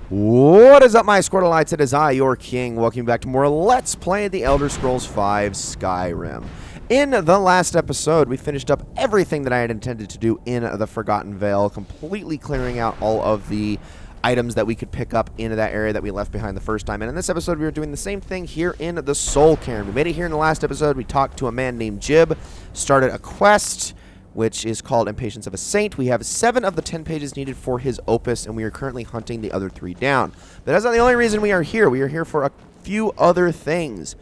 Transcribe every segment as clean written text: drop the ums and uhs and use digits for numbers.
What is up, my Squirtleites? It is I, your king. Welcome back to more Let's Play The Elder Scrolls V Skyrim. In the last episode, we finished up everything that I had intended to do in the Forgotten Vale, completely clearing out all of the items that we could pick up in that area that we left behind the first time. And in this episode, we were doing the same thing here in the Soul Cairn. We made it here in the last episode. We talked to a man named Jiub, started a quest, which is called Impatience of a Saint. We have 7 of the 10 pages needed for his opus, and we are currently hunting the other 3 down. But that's not the only reason we are here. We are here for a few other things.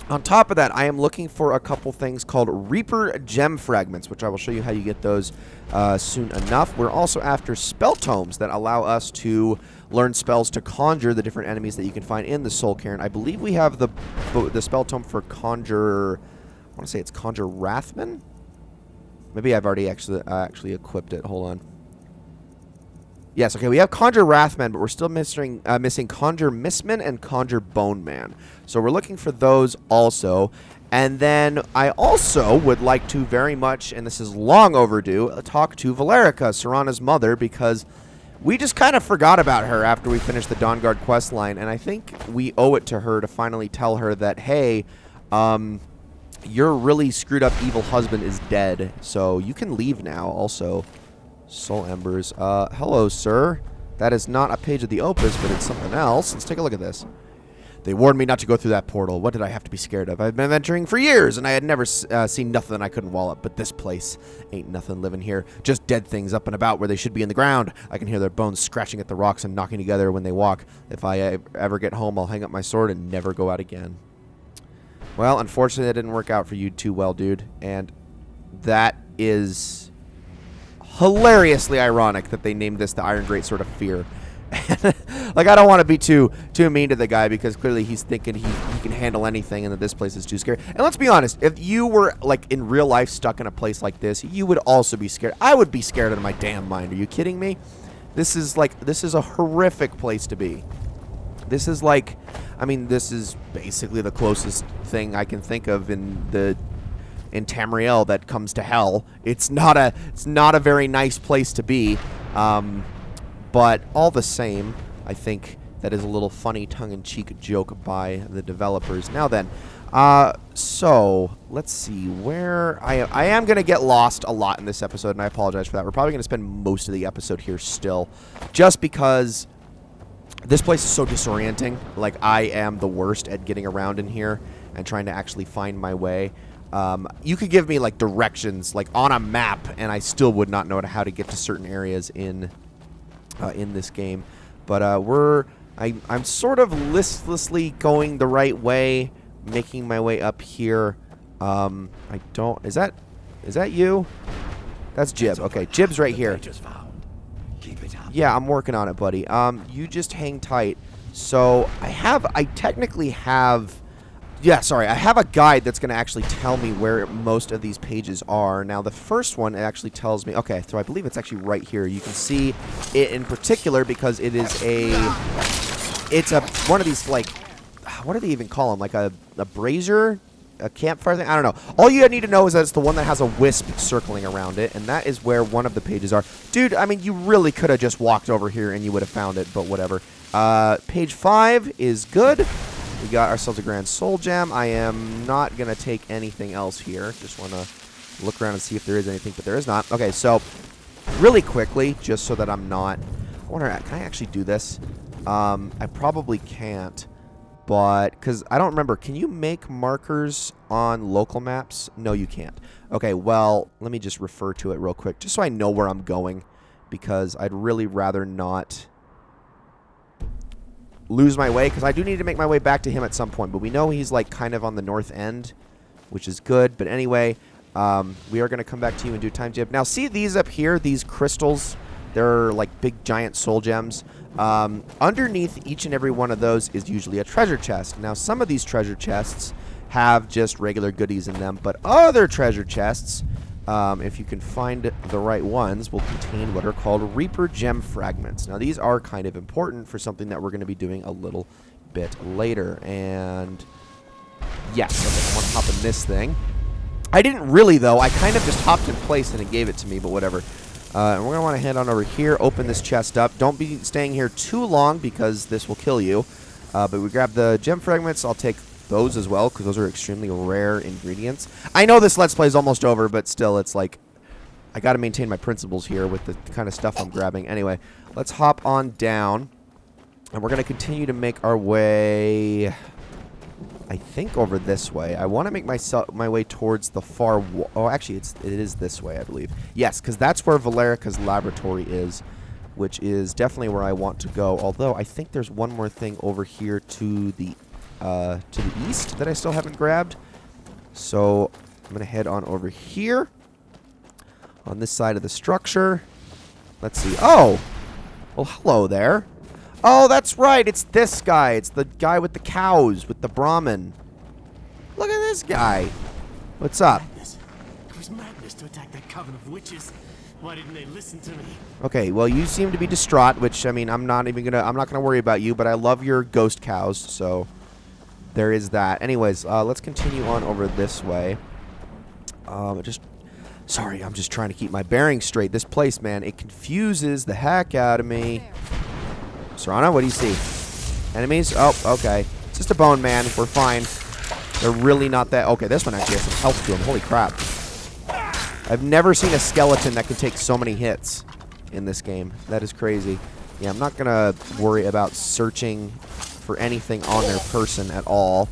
On top of that, I am looking for a couple things called Reaper Gem Fragments, which I will show you how you get those soon enough. We're also after spell tomes that allow us to learn spells to conjure the different enemies that you can find in the Soul Cairn. I believe we have the spell tome for Conjure... I want to say it's Conjure Wrathman? Maybe I've already actually equipped it. Hold on. Yes, okay, we have Conjure Wrathman, but we're still missing Conjure Mistman and Conjure Bone Man. So we're looking for those also. And then I also would like to very much, and this is long overdue, talk to Valerica, Serana's mother, because we just kind of forgot about her after we finished the Dawnguard questline, and I think we owe it to her to finally tell her that, hey, your really screwed up evil husband is dead, so you can leave now. Also, Soul Embers. Hello, sir. That is not a page of the opus, but it's something else. Let's take a look at this. They warned me not to go through that portal. What did I have to be scared of? I've been venturing for years, and I had never seen nothing I couldn't wall up. But this place ain't nothing living here. Just dead things up and about where they should be in the ground. I can hear their bones scratching at the rocks and knocking together when they walk. If I ever get home, I'll hang up my sword and never go out again. Well, unfortunately, that didn't work out for you too well, dude. And that is hilariously ironic that they named this the Iron Greatsword of Fear. Like, I don't want to be too mean to the guy, because clearly he's thinking he can handle anything and that this place is too scary. And let's be honest, if you were, like, in real life stuck in a place like this, you would also be scared. I would be scared out of my damn mind. Are you kidding me? This is a horrific place to be. This is like, I mean, this is basically the closest thing I can think of in Tamriel that comes to hell. It's not a very nice place to be, but all the same, I think that is a little funny tongue-in-cheek joke by the developers. Now then, so let's see where I am going to get lost a lot in this episode, and I apologize for that. We're probably going to spend most of the episode here still, just because this place is so disorienting. Like, I am the worst at getting around in here and trying to actually find my way. You could give me, like, directions, like, on a map, and I still would not know how to get to certain areas in this game. But I'm sort of listlessly going the right way, making my way up here. Is that you? That's Jiub. Okay, Jib's right here. Yeah, I'm working on it, buddy. You just hang tight. So I technically have, I have a guide that's going to actually tell me where most of these pages are. Now, the first one actually tells me, okay, so I believe it's actually right here. You can see it in particular because it is one of these, like, what do they even call them? Like a brazier? A campfire thing? I don't know. All you need to know is that it's the one that has a wisp circling around it, and that is where one of the pages are. Dude, I mean, you really could have just walked over here and you would have found it, but whatever. Page 5 is good. We got ourselves a Grand Soul Gem. I am not going to take anything else here. Just want to look around and see if there is anything, but there is not. Okay, so really quickly, just so that I'm not... I wonder, can I actually do this? I probably can't. But, because I don't remember, can you make markers on local maps? No, you can't. Okay, well, let me just refer to it real quick, just so I know where I'm going, because I'd really rather not lose my way, because I do need to make my way back to him at some point, but we know he's, like, kind of on the north end, which is good. But anyway, we are going to come back to you in due time, Jiub. Now, see these up here, these crystals? They're, like, big, giant soul gems. Underneath each and every one of those is usually a treasure chest. Now, some of these treasure chests have just regular goodies in them, but other treasure chests, if you can find the right ones, will contain what are called Reaper Gem Fragments. Now, these are kind of important for something that we're going to be doing a little bit later. And yes, okay, I want to hop in this thing. I didn't really, though. I kind of just hopped in place and it gave it to me, but whatever. And we're going to want to head on over here, open this chest up. Don't be staying here too long because this will kill you. But we grab the gem fragments. I'll take those as well because those are extremely rare ingredients. I know this Let's Play is almost over, but still, it's like I got to maintain my principles here with the kind of stuff I'm grabbing. Anyway, let's hop on down. And we're going to continue to make our way, I think, over this way. I want to make my way towards the far wall. Oh, actually, it is this way, I believe. Yes, because that's where Valerica's laboratory is, which is definitely where I want to go. Although, I think there's one more thing over here to the east that I still haven't grabbed. So, I'm going to head on over here. On this side of the structure. Let's see. Oh! Well, hello there. Oh, that's right. It's this guy. It's the guy with the cows, with the Brahmin. Look at this guy. What's up? Madness. It was madness to attack that coven of witches. Why didn't they listen to me? Okay, well, you seem to be distraught, which, I mean, I'm not gonna worry about you, but I love your ghost cows, so there is that. Anyways, let's continue on over this way. Sorry, I'm just trying to keep my bearings straight. This place, man, it confuses the heck out of me. Serana, what do you see? Enemies? Oh, okay. It's just a bone man. We're fine. They're really not that... Okay, this one actually has some health to him. Holy crap. I've never seen a skeleton that can take so many hits in this game. That is crazy. Yeah, I'm not going to worry about searching for anything on their person at all.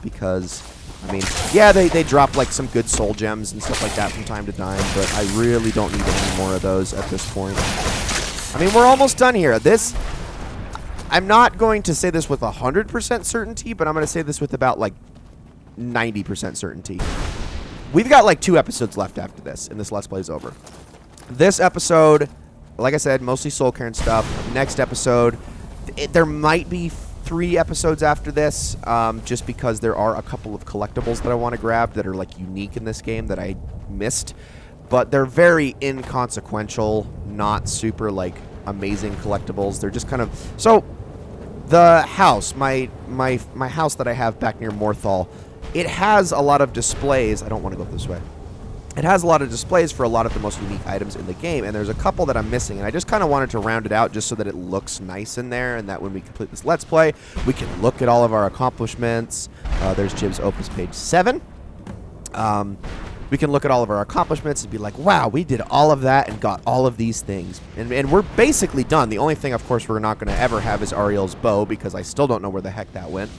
Because... I mean, yeah, they drop, like, some good soul gems and stuff like that from time to time, but I really don't need any more of those at this point. I mean, we're almost done here. I'm not going to say this with 100% certainty, but I'm going to say this with about, like, 90% certainty. We've got, like, 2 episodes left after this, and this Let's Play is over. This episode, like I said, mostly Soul Cairn stuff. Next episode, there might be 3 episodes after this, just because there are a couple of collectibles that I want to grab that are like unique in this game that I missed, but they're very inconsequential, not super like amazing collectibles. They're just kind of so. The house, my house that I have back near Morthal, it has a lot of displays. I don't want to go this way. It has a lot of displays for a lot of the most unique items in the game, and there's a couple that I'm missing, and I just kind of wanted to round it out just so that it looks nice in there, and that when we complete this Let's Play, we can look at all of our accomplishments. There's Jiub's Opus page 7. We can look at all of our accomplishments and be like, wow, we did all of that and got all of these things. And we're basically done. The only thing, of course, we're not going to ever have is Ariel's bow, because I still don't know where the heck that went.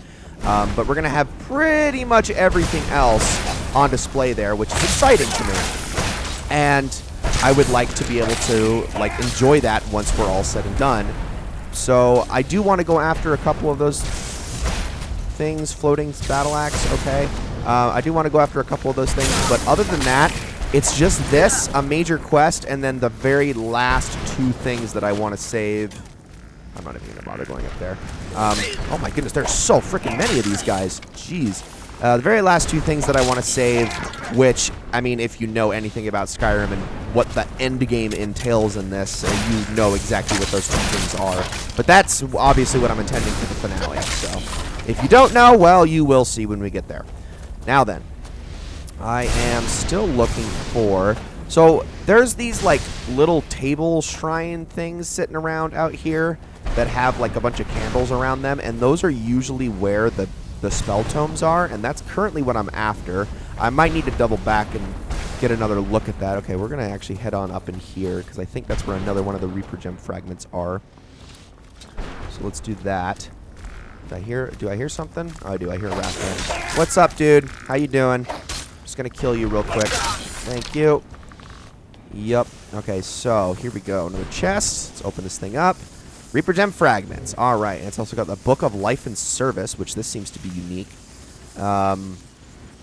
But we're going to have pretty much everything else on display there, which is exciting to me. And I would like to be able to like enjoy that once we're all said and done. So I do want to go after a couple of those things. Floating battle axe, okay. I do want to go after a couple of those things, but other than that, it's just this, a major quest, and then the very last 2 things that I want to save. I'm not even going to bother going up there. Oh my goodness, there's so freaking many of these guys. Jeez. The very last 2 things that I want to save, which, I mean, if you know anything about Skyrim and what the end game entails in this, you know exactly what those 2 things are. But that's obviously what I'm intending for the finale. So, if you don't know, well, you will see when we get there. Now then, I am still looking for... So, there's these, like, little table shrine things sitting around out here that have, like, a bunch of candles around them, and those are usually where the spell tomes are, and that's currently what I'm after. I might need to double back and get another look at that. Okay, we're going to actually head on up in here, because I think that's where another one of the Reaper Gem fragments are. So let's do that. Do I hear something? Oh, I do. I hear a Wrathman. What's up, dude? How you doing? Just going to kill you real quick. Thank you. Yep. Okay, so here we go. Another chest. Let's open this thing up. Reaper Gem fragments. All right. And it's also got the Book of Life and Service, which this seems to be unique. The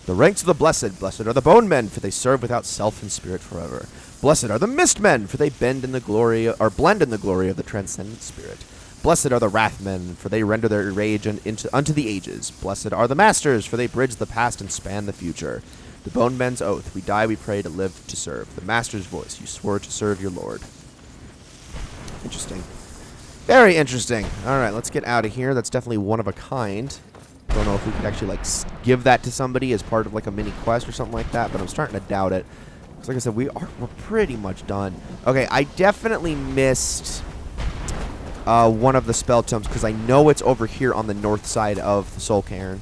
ranks of the blessed. Blessed are the bone men, for they serve without self and spirit forever. Blessed are the mist men, for they blend in the glory of the transcendent spirit. Blessed are the wrath men, for they render their rage unto the ages. Blessed are the masters, for they bridge the past and span the future. The bone men's oath, we die, we pray, to live, to serve. The master's voice, you swore to serve your lord. Interesting. Very interesting. All right, let's get out of here. That's definitely one of a kind. Don't know if we could actually like give that to somebody as part of like a mini quest or something like that, but I'm starting to doubt it. 'Cause like I said, we're pretty much done. Okay, I definitely missed one of the spell tomes because I know it's over here on the north side of the Soul Cairn.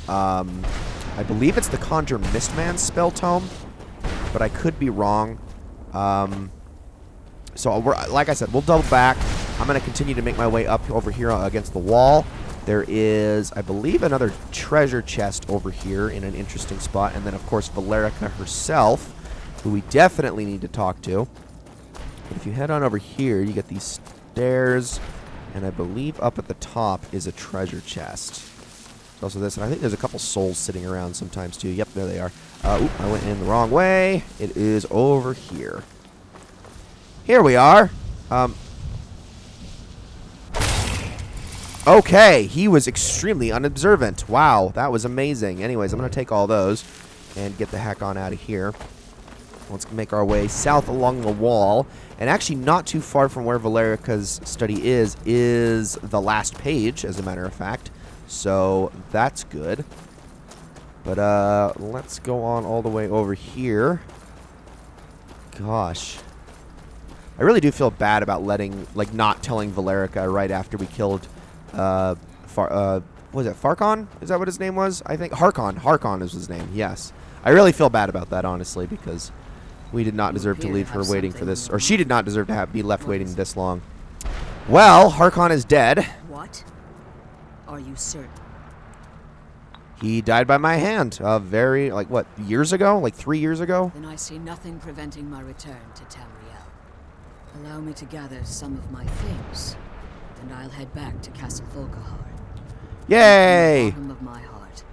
I believe it's the Conjure Mistman spell tome, but I could be wrong. So like I said, we'll double back. I'm going to continue to make my way up over here against the wall. There is, I believe, another treasure chest over here in an interesting spot. And then, of course, Valerica herself, who we definitely need to talk to. But if you head on over here, you get these stairs. And I believe up at the top is a treasure chest. There's also this, and I think there's a couple souls sitting around sometimes, too. Yep, there they are. Oop, I went in the wrong way. It is over here. Here we are. Okay, he was extremely unobservant. Wow, that was amazing. Anyways, I'm going to take all those and get the heck on out of here. Let's make our way south along the wall. And actually not too far from where Valerica's study is the last page, as a matter of fact. So that's good. But let's go on all the way over here. Gosh. I really do feel bad about not telling Valerica right after we killed, what was it, Farkon? Is that what his name was? I think Harkon. Harkon is his name, yes. I really feel bad about that, honestly, because we did not deserve to leave her waiting for this, or she did not deserve to be left waiting this long. Well, Harkon is dead. What? Are you certain? He died by my hand, what, years ago? Like 3 years ago? Then I see nothing preventing my return to Tamriel. Allow me to gather some of my things, and I'll head back to Castle Volkahar. Yay! From the bottom of my heart,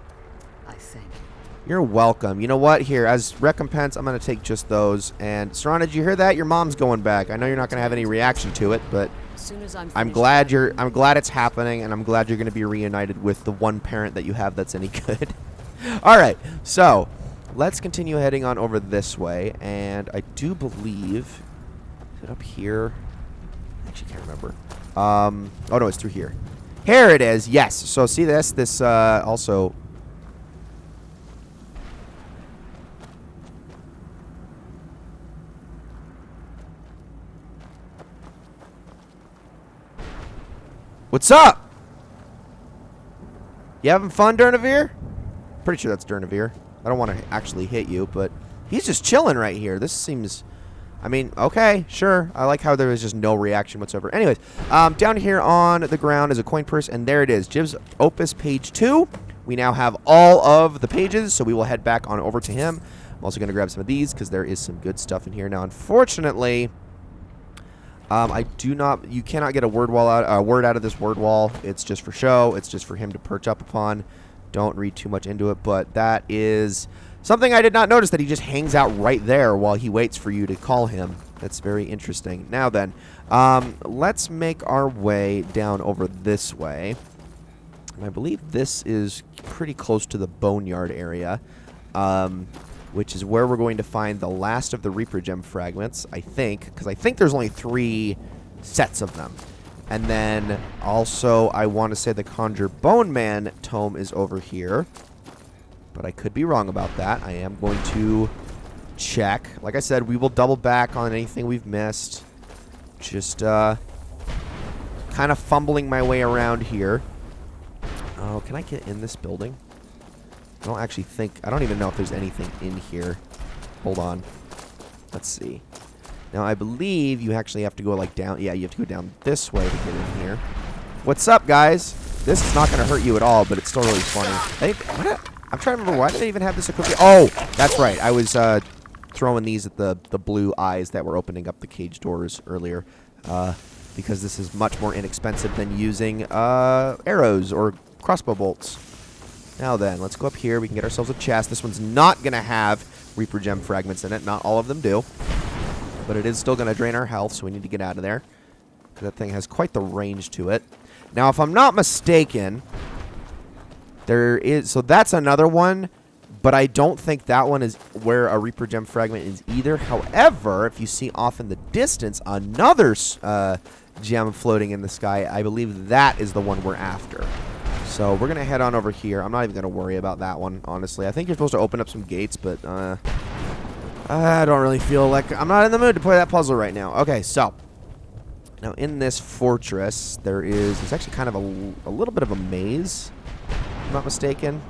I thank you. You're welcome. You know what? Here, as recompense, I'm going to take just those. And, Serana, did you hear that? Your mom's going back. I know you're not going to have any reaction to it, but As soon as I'm glad it's happening, and I'm glad you're going to be reunited with the one parent that you have that's any good. All right, so let's continue heading on over this way, and I do believe, is it up here? I actually can't remember. Oh no, it's through here. Here it is. Yes. So see this? This also. What's up? You having fun, Durnavir? Pretty sure that's Durnavir. I don't want to actually hit you, but he's just chilling right here. This seems, I mean, okay, sure. I like how there was just no reaction whatsoever. Anyways, down here on the ground is a coin purse, and there it is. Jiub's Opus, page 2. We now have all of the pages, so we will head back on over to him. I'm also going to grab some of these because there is some good stuff in here. Now, unfortunately, you cannot get a word out of this word wall. It's just for show. It's just for him to perch up upon. Don't read too much into it, but that is something I did not notice, that he just hangs out right there while he waits for you to call him. That's very interesting. Now then, let's make our way down over this way. And I believe this is pretty close to the Boneyard area, which is where we're going to find the last of the Reaper Gem fragments, I think, because I think there's only 3 sets of them. And then also, I want to say the Conjure Bone Man tome is over here, but I could be wrong about that. I am going to check. Like I said, we will double back on anything we've missed. Just kind of fumbling my way around here. Oh, can I get in this building? I don't even know if there's anything in here. Hold on. Let's see. Now, I believe you actually have to go, like, down. Yeah, you have to go down this way to get in here. What's up, guys? This is not going to hurt you at all, but it's still really funny. I'm trying to remember, why did they even have this equipped? Oh, that's right. I was throwing these at the blue eyes that were opening up the cage doors earlier, because this is much more inexpensive than using arrows or crossbow bolts. Now then, let's go up here. We can get ourselves a chest. This one's not going to have Reaper Gem fragments in it. Not all of them do. But it is still going to drain our health, so we need to get out of there, because that thing has quite the range to it. Now, if I'm not mistaken, there is... So that's another one, but I don't think that one is where a Reaper Gem fragment is either. However, if you see off in the distance another gem floating in the sky, I believe that is the one we're after. So we're going to head on over here. I'm not even going to worry about that one, honestly. I think you're supposed to open up some gates, but I I don't really feel like... I'm not in the mood to play that puzzle right now. Okay, so... Now, in this fortress, it's actually kind of a little bit of a maze, if I'm not mistaken.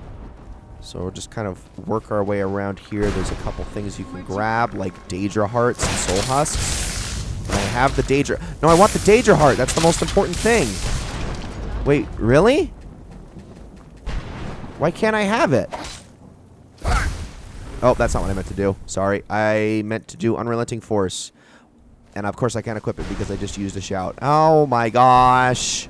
So we'll just kind of work our way around here. There's a couple things you can grab, like Daedra Hearts and Soul Husks. I have the Daedra... No, I want the Daedra Heart. That's the most important thing. Wait, really? Why can't I have it? Oh, that's not what I meant to do. Sorry. I meant to do Unrelenting Force. And of course I can't equip it because I just used a shout. Oh my gosh.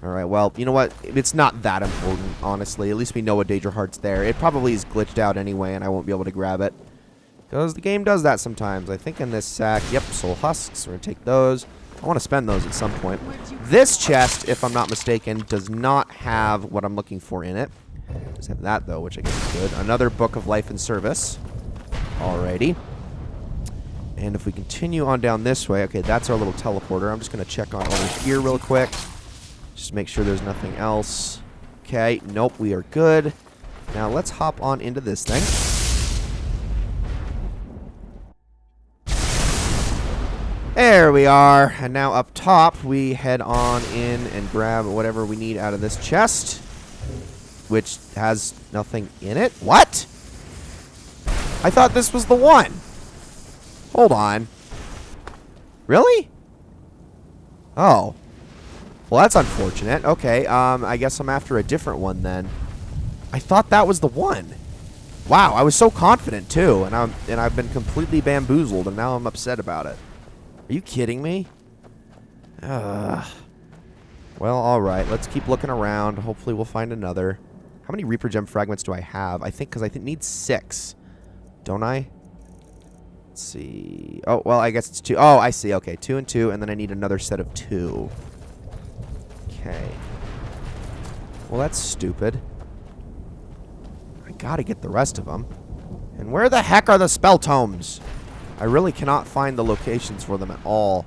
Alright, well, you know what? It's not that important, honestly. At least we know a Daedra Heart's there. It probably is glitched out anyway, and I won't be able to grab it. Because the game does that sometimes. I think in this sack, yep, Soul Husks. We're going to take those. I want to spend those at some point. This chest, if I'm not mistaken, does not have what I'm looking for in it. It does have that, though, which I guess is good. Another Book of Life and Service. Alrighty. And if we continue on down this way, okay, that's our little teleporter. I'm just going to check on over here real quick. Just make sure there's nothing else. Okay, nope, we are good. Now let's hop on into this thing. There we are. And now up top, we head on in and grab whatever we need out of this chest, which has nothing in it. What? I thought this was the one. Hold on. Really? Oh. Well, that's unfortunate. Okay, I guess I'm after a different one then. I thought that was the one. Wow, I was so confident too, and I've been completely bamboozled, and now I'm upset about it. Are you kidding me? Well, all right. Let's keep looking around. Hopefully, we'll find another. How many Reaper Gem fragments do I have? I think because I need 6, don't I? Let's see. Oh, well, I guess it's 2. Oh, I see. Okay, 2 and 2, and then I need another set of 2. Okay. Well, that's stupid. I gotta get the rest of them. And where the heck are the spell tomes? I really cannot find the locations for them at all.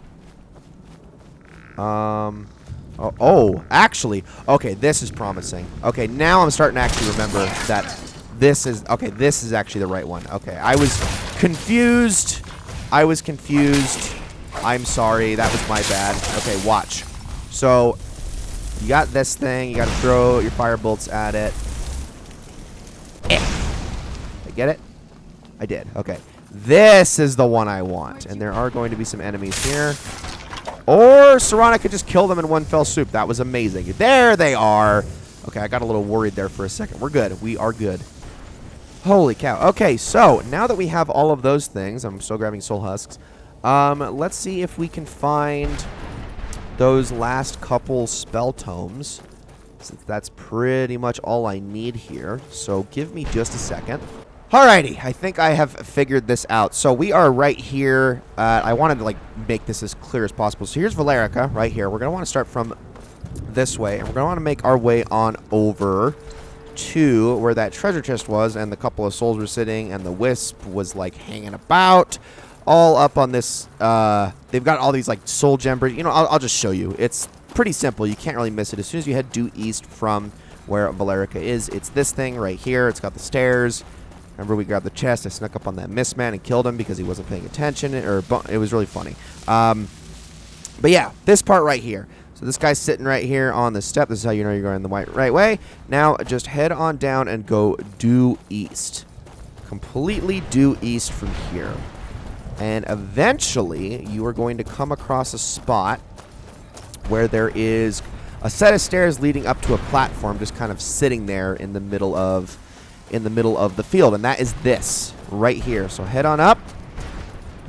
Oh, actually. Okay, this is promising. Okay, now I'm starting to actually remember that this is... Okay, this is actually the right one. Okay, I was confused. I'm sorry. That was my bad. Okay, watch. So... You got this thing. You got to throw your fire bolts at it. I get it? I did. Okay. This is the one I want. And there are going to be some enemies here. Or Serana could just kill them in one fell swoop. That was amazing. There they are. Okay, I got a little worried there for a second. We're good. We are good. Holy cow. Okay, so now that we have all of those things, I'm still grabbing Soul Husks. Let's see if we can find... those last couple spell tomes, since that's pretty much all I need here. So give me just a second. Alrighty, I think I have figured this out. So we are right here. I wanted to make this as clear as possible. So here's Valerica right here. We're going to want to start from this way, and we're going to want to make our way on over to where that treasure chest was, and the couple of souls were sitting, and the wisp was hanging about. All up on this, they've got all these soul gem bridges. You know, I'll just show you. It's pretty simple. You can't really miss it. As soon as you head due east from where Valerica is, it's this thing right here. It's got the stairs. Remember, we grabbed the chest. I snuck up on that mist man and killed him because he wasn't paying attention. It was really funny. But yeah, this part right here. So this guy's sitting right here on the step. This is how you know you're going the right way. Now, just head on down and go due east. Completely due east from here. And eventually, you are going to come across a spot where there is a set of stairs leading up to a platform just kind of sitting there in the middle of the field. And that is this right here. So head on up.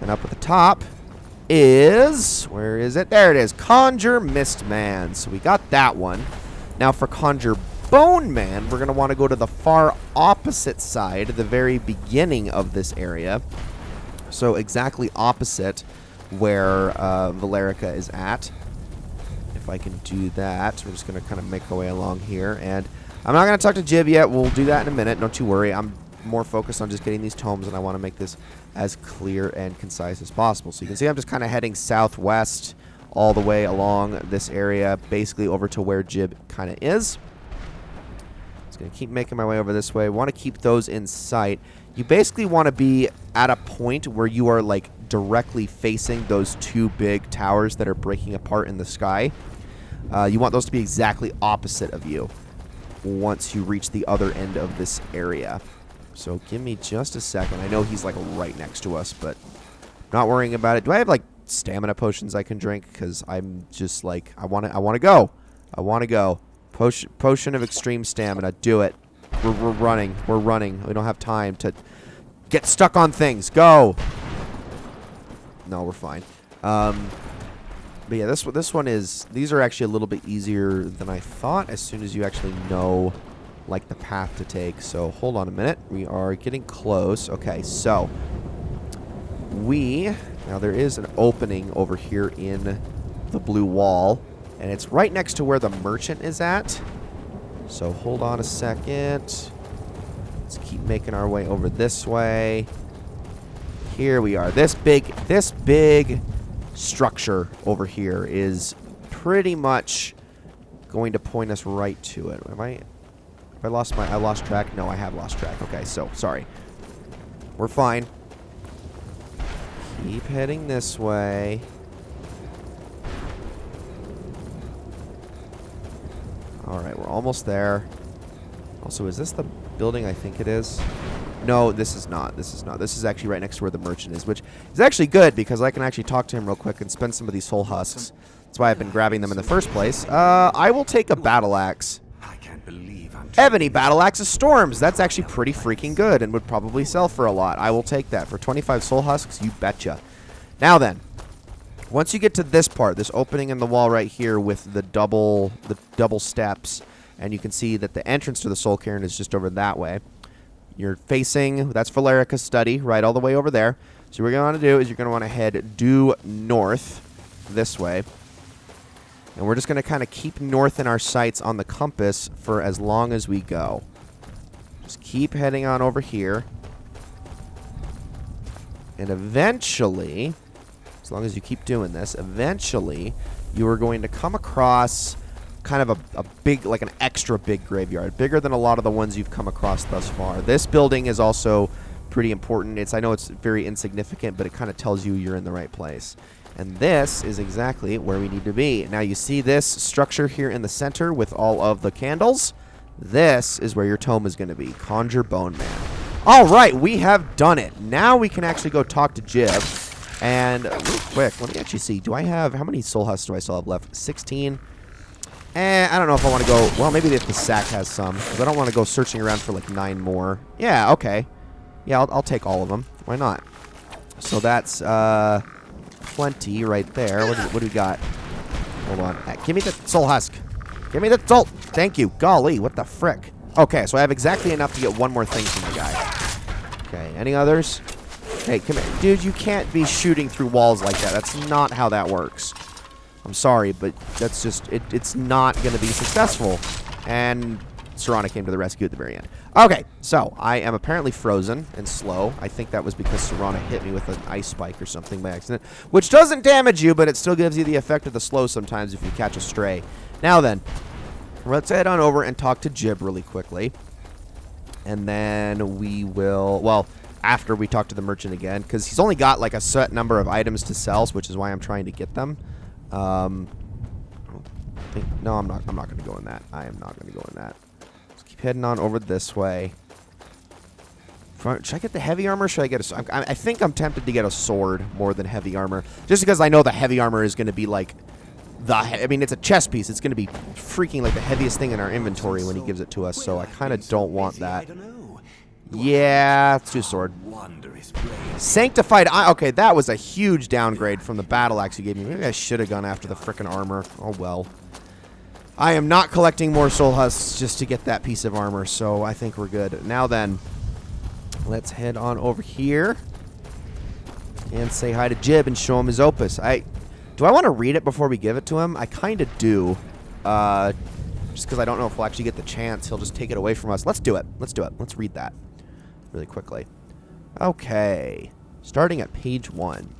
And up at the top is... where is it? There it is. Conjure Mist Man. So we got that one. Now for Conjure Bone Man, we're going to want to go to the far opposite side, the very beginning of this area. So exactly opposite where Valerica is at. If I can do that, we're just going to kind of make our way along here. And I'm not going to talk to Jiub yet. We'll do that in a minute. Don't you worry. I'm more focused on just getting these tomes, and I want to make this as clear and concise as possible. So you can see I'm just kind of heading southwest all the way along this area, basically over to where Jiub kind of is. Gonna keep making my way over this way. Want to keep those in sight. You basically want to be at a point where you are like directly facing those two big towers that are breaking apart in the sky. You want those to be exactly opposite of you once you reach the other end of this area. So give me just a second. I know he's like right next to us, but not worrying about it. Do I have like stamina potions I can drink? Because I'm just like, I want to go. I want to go. Potion of extreme stamina. Do it. We're running. We're running. We don't have time to get stuck on things. Go. No, we're fine. But yeah, this one is... These are actually a little bit easier than I thought as soon as you actually know, like, the path to take. So, hold on a minute. We are getting close. Okay, so... Now, there is an opening over here in the blue wall. And it's right next to where the merchant is at. So, hold on a second. Let's keep making our way over this way. Here we are. This big structure over here is pretty much going to point us right to it. I lost track? No, I have lost track. Okay, so sorry. We're fine. Keep heading this way. Alright, we're almost there. Also, is this the building I think it is? No, this is not. This is not. This is actually right next to where the merchant is, which is actually good because I can actually talk to him real quick and spend some of these soul husks. That's why I've been grabbing them in the first place. I will take a battle axe. I can't believe I'm Ebony battle axe of storms. That's actually pretty freaking good and would probably sell for a lot. I will take that. For 25 soul husks, you betcha. Now then, once you get to this part, this opening in the wall right here with the double steps, and you can see that the entrance to the Soul Cairn is just over that way. You're facing, that's Valerica's study, right all the way over there. So what you're going to want to do is you're going to want to head due north this way. And we're just going to kind of keep north in our sights on the compass for as long as we go. Just keep heading on over here. And eventually, as long as you keep doing this, eventually you are going to come across kind of a big, like an extra big graveyard. Bigger than a lot of the ones you've come across thus far. This building is also pretty important. I know it's very insignificant, but it kind of tells you you're in the right place. And this is exactly where we need to be. Now you see this structure here in the center with all of the candles? This is where your tome is going to be. Conjure Bone Man. Alright, we have done it. Now we can actually go talk to Jiub. And real quick, let me actually see. Do I have, how many soul husks do I still have left? 16? I don't know if I want to go, well, maybe if the sack has some. Because I don't want to go searching around for like 9 more. Yeah, okay. Yeah, I'll take all of them. Why not? So that's plenty right there. What do we got? Hold on. Give me the soul husk. Give me the soul. Thank you. Golly, what the frick? Okay, so I have exactly enough to get one more thing from the guy. Okay, any others? Hey, come here. Dude, you can't be shooting through walls like that. That's not how that works. I'm sorry, but that's just, it's not going to be successful. And Serana came to the rescue at the very end. Okay, so I am apparently frozen and slow. I think that was because Serana hit me with an ice spike or something by accident, which doesn't damage you, but it still gives you the effect of the slow sometimes if you catch a stray. Now then, let's head on over and talk to Jiub really quickly. And then we will, well, after we talk to the merchant again, because he's only got like a set number of items to sell, which is why I'm trying to get them. No, I'm not going to go in that. I am not going to go in that. Let's keep heading on over this way. Should I get the heavy armor? Should I get a... I think I'm tempted to get a sword more than heavy armor. Just because I know the heavy armor is going to be like... I mean, it's a chest piece. It's going to be freaking like the heaviest thing in our inventory when he gives it to us. So I kind of don't want that. Yeah, let's do sword. Sanctified... Okay, that was a huge downgrade from the battle axe you gave me. Maybe I should have gone after the frickin' armor. Oh, well. I am not collecting more soul husks just to get that piece of armor, so I think we're good. Now then, let's head on over here and say hi to Jiub and show him his opus. Do I want to read it before we give it to him? I kind of do. Just because I don't know if we'll actually get the chance. He'll just take it away from us. Let's do it. Let's do it. Let's read that really quickly. Okay. Starting at page 1.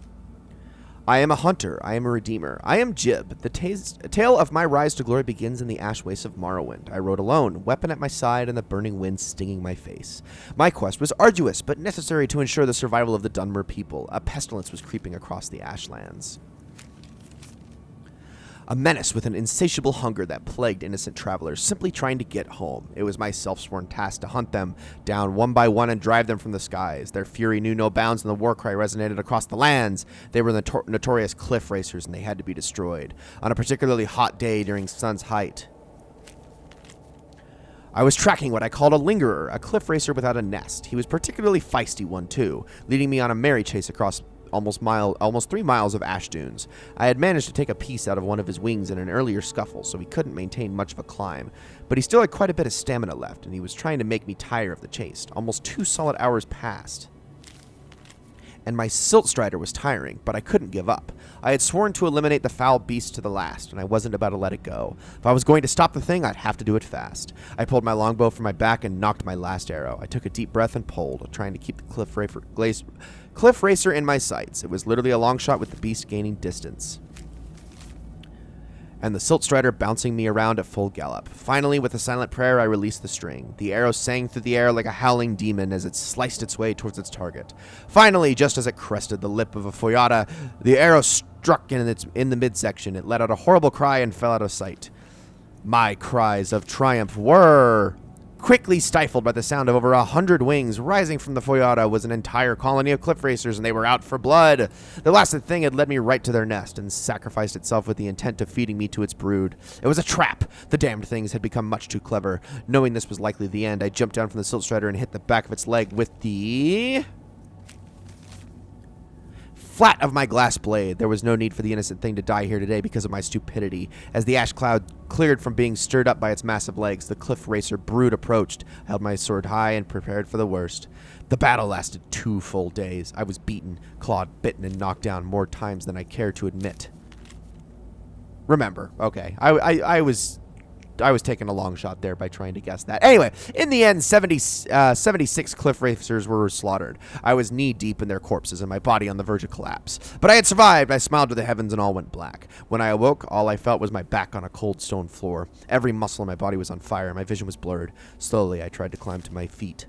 I am a hunter. I am a redeemer. I am Jiub. The tale of my rise to glory begins in the ash wastes of Morrowind. I rode alone, weapon at my side and the burning wind stinging my face. My quest was arduous, but necessary to ensure the survival of the Dunmer people. A pestilence was creeping across the ashlands. A menace with an insatiable hunger that plagued innocent travelers, simply trying to get home. It was my self-sworn task to hunt them down one by one and drive them from the skies. Their fury knew no bounds, and the war cry resonated across the lands. They were the notorious cliff racers, and they had to be destroyed. On a particularly hot day during sun's height, I was tracking what I called a lingerer, a cliff racer without a nest. He was particularly feisty one, too, leading me on a merry chase across almost 3 miles of ash dunes. I had managed to take a piece out of one of his wings in an earlier scuffle, so he couldn't maintain much of a climb. But he still had quite a bit of stamina left, and he was trying to make me tire of the chase. Almost 2 solid hours passed, and my silt strider was tiring, but I couldn't give up. I had sworn to eliminate the foul beast to the last, and I wasn't about to let it go. If I was going to stop the thing, I'd have to do it fast. I pulled my longbow from my back and knocked my last arrow. I took a deep breath and pulled, trying to keep the cliff racer in my sights. It was literally a long shot with the beast gaining distance, and the silt strider bouncing me around at full gallop. Finally, with a silent prayer, I released the string. The arrow sang through the air like a howling demon as it sliced its way towards its target. Finally, just as it crested the lip of a foyada, the arrow struck in the midsection. It let out a horrible cry and fell out of sight. My cries of triumph were quickly stifled by the sound of over 100 wings. Rising from the foyada was an entire colony of cliff racers, and they were out for blood. The last thing had led me right to their nest and sacrificed itself with the intent of feeding me to its brood. It was a trap. The damned things had become much too clever. Knowing this was likely the end, I jumped down from the silt strider and hit the back of its leg with the flat of my glass blade. There was no need for the innocent thing to die here today because of my stupidity. As the ash cloud cleared from being stirred up by its massive legs, the cliff racer brood approached. I held my sword high and prepared for the worst. The battle lasted 2 full days. I was beaten, clawed, bitten, and knocked down more times than I care to admit. Remember, okay, I was taking a long shot there by trying to guess that. Anyway, in the end, 76 cliff racers were slaughtered. I was knee-deep in their corpses and my body on the verge of collapse. But I had survived. I smiled to the heavens and all went black. When I awoke, all I felt was my back on a cold stone floor. Every muscle in my body was on fire. My vision was blurred. Slowly, I tried to climb to my feet.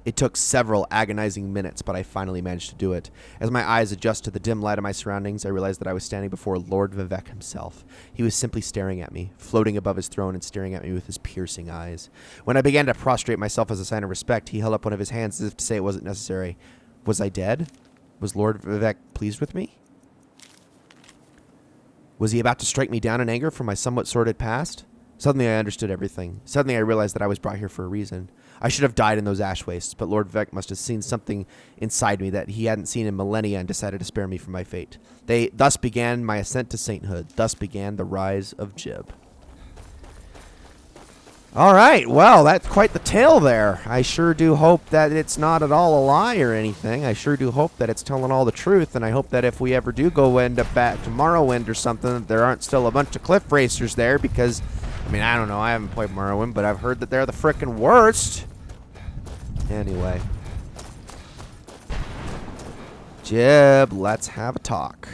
It took several agonizing minutes, but I finally managed to do it. As my eyes adjusted to the dim light of my surroundings, I realized that I was standing before Lord Vivek himself. He was simply staring at me, floating above his throne and staring at me with his piercing eyes. When I began to prostrate myself as a sign of respect, he held up one of his hands as if to say it wasn't necessary. Was I dead? Was Lord Vivek pleased with me? Was he about to strike me down in anger for my somewhat sordid past? Suddenly I understood everything. Suddenly I realized that I was brought here for a reason. I should have died in those ash wastes, but Lord Vivek must have seen something inside me that he hadn't seen in millennia and decided to spare me from my fate. Thus began my ascent to sainthood. Thus began the rise of Jiub. All right, well, that's quite the tale there. I sure do hope that it's not at all a lie or anything. I sure do hope that it's telling all the truth, and I hope that if we ever do go back to Morrowind or something, that there aren't still a bunch of cliff racers there, because, I mean, I don't know, I haven't played Morrowind, but I've heard that they're the frickin' worst. Anyway. Jiub, let's have a talk.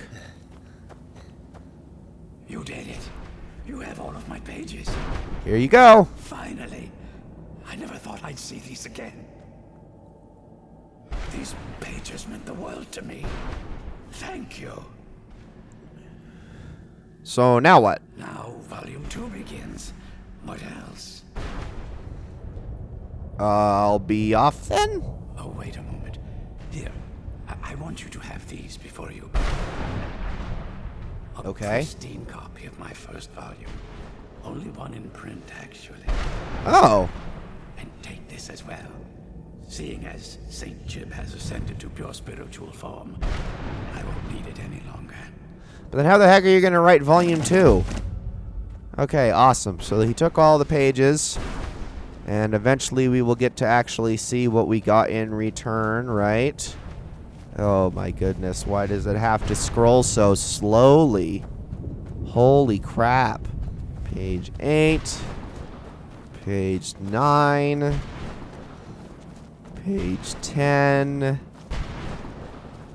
You did it. You have all of my pages. Here you go. Finally. I never thought I'd see these again. These pages meant the world to me. Thank you. So now what? Now Volume 2 begins. What else? I'll be off then? Oh, wait a moment. Here. I want you to have these before you go. Okay. A pristine copy of my first volume. Only one in print, actually. Oh. And take this as well. Seeing as Saint Jiub has ascended to pure spiritual form, I won't need it any longer. But then how the heck are you going to write Volume 2? Okay, awesome. So he took all the pages, and eventually we will get to actually see what we got in return, right? Oh my goodness, why does it have to scroll so slowly? Holy crap. Page 8. Page 9. Page 10.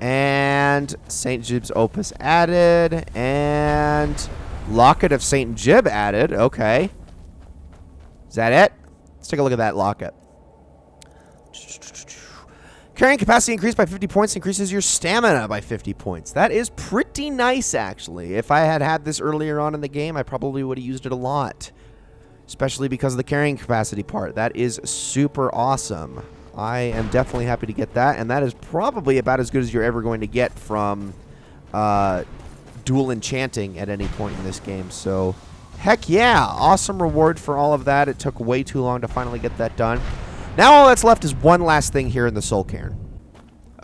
And St. Jiub's Opus added. And Locket of St. Jiub added. Okay. Is that it? Let's take a look at that locket. Carrying capacity increased by 50 points increases your stamina by 50 points. That is pretty nice, actually. If I had had this earlier on in the game, I probably would have used it a lot. Especially because of the carrying capacity part. That is super awesome. I am definitely happy to get that. And that is probably about as good as you're ever going to get from dual enchanting at any point in this game. So, heck yeah. Awesome reward for all of that. It took way too long to finally get that done. Now all that's left is one last thing here in the Soul Cairn.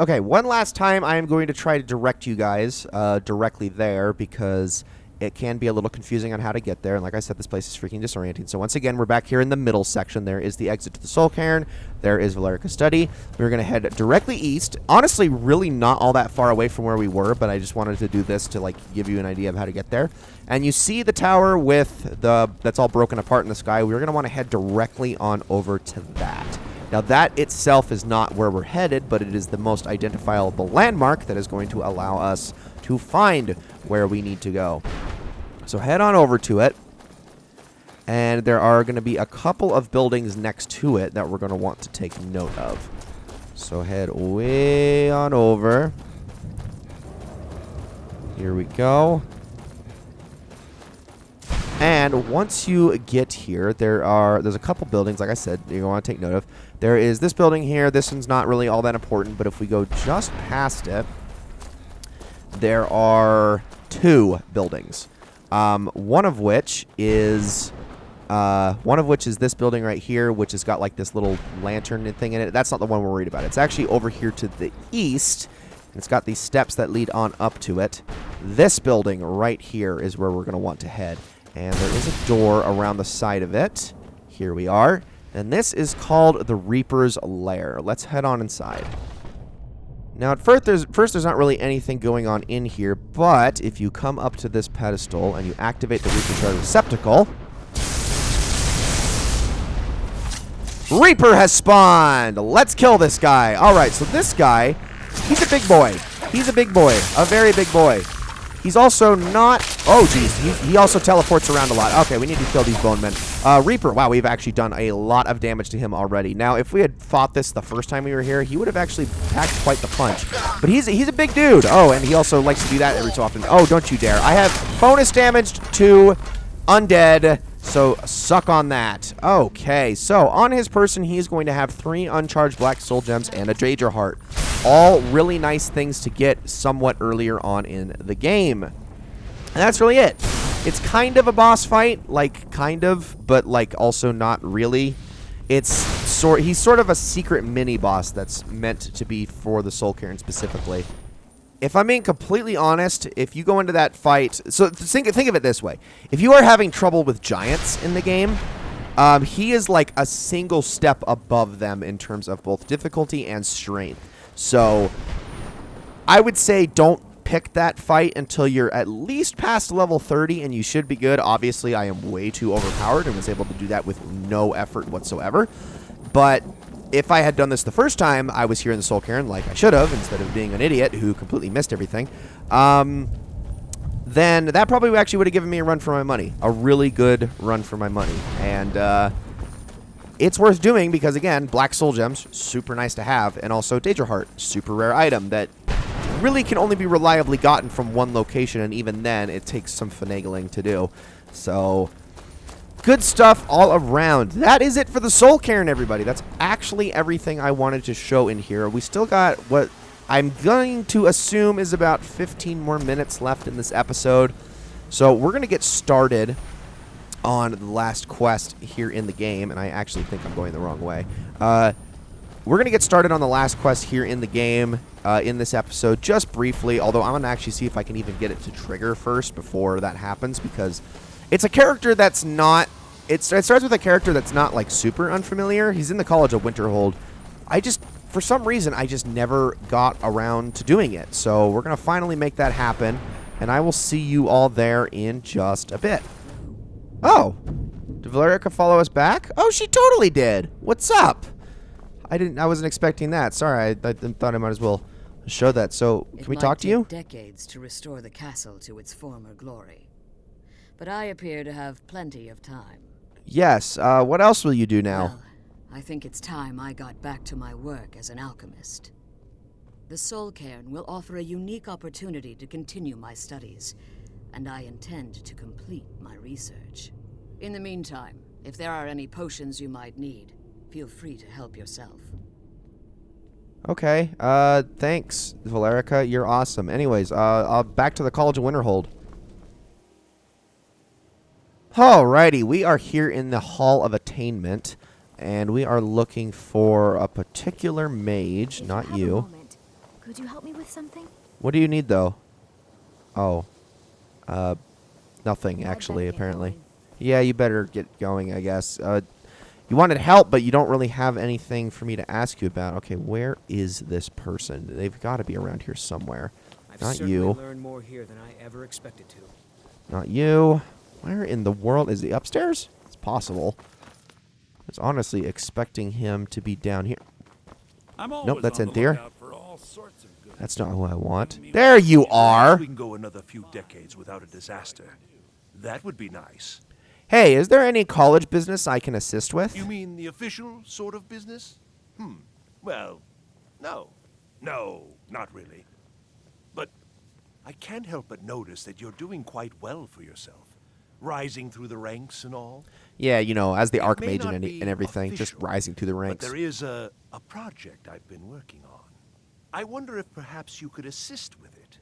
Okay, one last time I am going to try to direct you guys directly there because it can be a little confusing on how to get there. And like I said, this place is freaking disorienting. So once again, we're back here in the middle section. There is the exit to the Soul Cairn. There is Valerica's study. We're going to head directly east. Honestly, really not all that far away from where we were, but I just wanted to do this to like give you an idea of how to get there. And you see the tower with that's all broken apart in the sky. We're going to want to head directly on over to that. Now that itself is not where we're headed, but it is the most identifiable landmark that is going to allow us to find where we need to go. So head on over to it. And there are going to be a couple of buildings next to it that we're going to want to take note of. So head way on over. Here we go. And once you get here, there's a couple buildings, like I said, you want to take note of. There is this building here. This one's not really all that important, but if we go just past it, there are two buildings. One of which is this building right here, which has got like this little lantern thing in it. That's not the one we're worried about. It's actually over here to the east. And it's got these steps that lead on up to it. This building right here is where we're going to want to head. And there is a door around the side of it. Here we are. And this is called the Reaper's Lair. Let's head on inside. Now, at first there's not really anything going on in here, but if you come up to this pedestal and you activate the Reaper Shard Receptacle, Reaper has spawned! Let's kill this guy. Alright, so this guy, he's a big boy. He's a big boy. A very big boy. He's also not... Oh, geez. He also teleports around a lot. Okay, we need to kill these bone men. Reaper. Wow, we've actually done a lot of damage to him already. Now, if we had fought this the first time we were here, he would have actually packed quite the punch. But he's a big dude. Oh, and he also likes to do that every so often. Oh, don't you dare. I have bonus damage to undead, so suck on that. Okay, so on his person, he's going to have 3 uncharged black soul gems and a Daedra heart. All really nice things to get somewhat earlier on in the game. And that's really it. It's kind of a boss fight, like kind of, but like also not really. He's sort of a secret mini boss that's meant to be for the Soul Cairn specifically. If I'm being completely honest, if you go into that fight, so think of it this way. If you are having trouble with giants in the game, he is like a single step above them in terms of both difficulty and strength. So, I would say don't pick that fight until you're at least past level 30 and you should be good. Obviously, I am way too overpowered and was able to do that with no effort whatsoever. But if I had done this the first time I was here in the Soul Cairn, like I should have, instead of being an idiot who completely missed everything, then that probably actually would have given me a run for my money. A really good run for my money. And, it's worth doing because, again, black soul gems, super nice to have, and also Daedra heart, super rare item that really can only be reliably gotten from one location, and even then, it takes some finagling to do. So, good stuff all around. That is it for the Soul Cairn, everybody. That's actually everything I wanted to show in here. We still got what I'm going to assume is about 15 more minutes left in this episode. So, we're going to get started on the last quest here in the game, and I actually think I'm going the wrong way. We're going to get started on the last quest here in the game in this episode, just briefly, although I'm going to actually see if I can even get it to trigger first before that happens, because it's a character that's not... It starts with a character that's not, like, super unfamiliar. He's in the College of Winterhold. For some reason, I just never got around to doing it, so we're going to finally make that happen, and I will see you all there in just a bit. Oh, did Valerica follow us back? Oh, she totally did. What's up? I wasn't expecting that. Sorry, I thought I might as well Show that. So, It can we might talk to take you? decades to restore the castle to its former glory. But I appear to have plenty of time. Yes. What else will you do now? Well, I think it's time I got back to my work as an alchemist. The Soul Cairn will offer a unique opportunity to continue my studies, and I intend to complete my research. In the meantime, if there are any potions you might need, feel free to help yourself. Okay. Thanks, Valerica. You're awesome. Anyways, back to the College of Winterhold. Alrighty, we are here in the Hall of Attainment, and we are looking for a particular mage, If not have a you. moment, could you help me with something? What do you need, though? Oh. Nothing, I'd actually, better get apparently. going. Yeah, you better get going, I guess. You wanted help, but you don't really have anything for me to ask you about. Okay, where is this person? They've got to be around here somewhere. I've Not certainly you. learned more here than I ever expected to. Not you. Where in the world? Is he upstairs? It's possible. I was honestly expecting him to be down here. Nope, that's Anthea. That's not who I want. There you are! We can go another few decades without a disaster. That would be nice. Hey, is there any college business I can assist with? You mean the official sort of business? Well, no. No, not really. But I can't help but notice that you're doing quite well for yourself. Rising through the ranks and all. Yeah, you know, as the It may Archmage not and be everything, just official, rising through the But ranks. there is a project I've been working on. I wonder if perhaps you could assist with it.